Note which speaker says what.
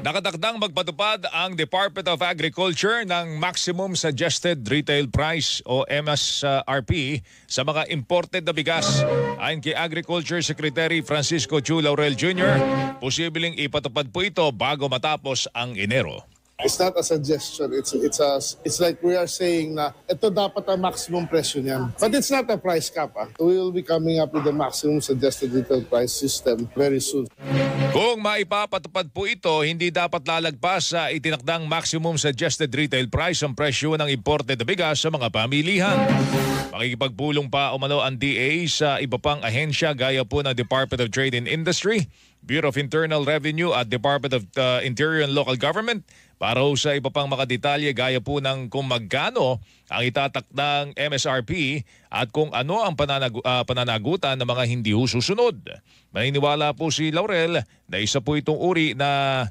Speaker 1: Nakatakdang magpatupad ang Department of Agriculture ng Maximum Suggested Retail Price o MSRP sa mga imported na bigas. Ayon kay Agriculture Secretary Francisco Chu Laurel Jr., posibleng ipatupad po ito bago matapos ang Enero.
Speaker 2: It's not a suggestion. It's like we are saying na ito dapat ang maximum presyo niyan. But it's not a price cap. We will be coming up with the maximum suggested retail price system very soon.
Speaker 1: Kung maipapatupad po ito, hindi dapat lalagpas sa itinakdang maximum suggested retail price ang presyo ng imported na bigas sa mga pamilihan. Makikipagpulong pa umano ang DA sa iba pang ahensya gaya po ng Department of Trade and Industry, Bureau of Internal Revenue at Department of Interior and Local Government para sa iba pang mga detalye gaya po ng kung magkano ang itatakdang MSRP at kung ano ang pananagutan ng mga hindi susunod. Maniniwala po si Laurel na isa po itong uri na